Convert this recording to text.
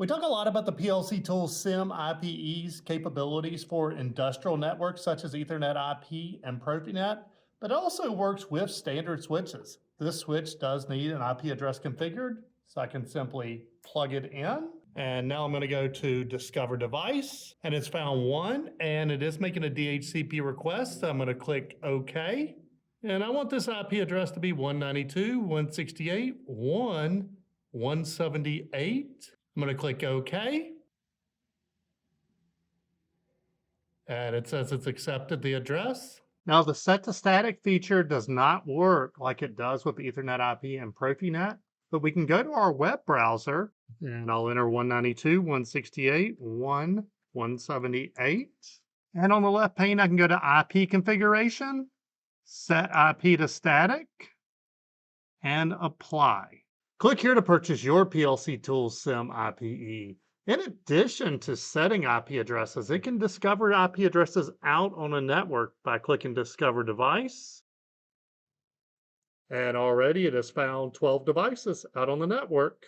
We talk a lot about the PLC tool SIM IPE's capabilities for industrial networks such as Ethernet IP and Profinet, but it also works with standard switches. This switch does need an IP address configured, so I can simply plug it in. And now I'm going to go to Discover Device, and it's found one, and it is making a DHCP request. So I'm going to click OK. And I want this IP address to be 192.168.178. I'm going to click OK. And it says it's accepted the address. Now, the set to static feature does not work like it does with Ethernet IP and Profinet, but we can go to our web browser and I'll enter 192.168.178. And on the left pane, I can go to IP configuration, set IP to static, and apply. Click here to purchase your PLC Tools SIM IPE. In addition to setting IP addresses, it can discover IP addresses out on a network by clicking Discover Device. And already it has found 12 devices out on the network.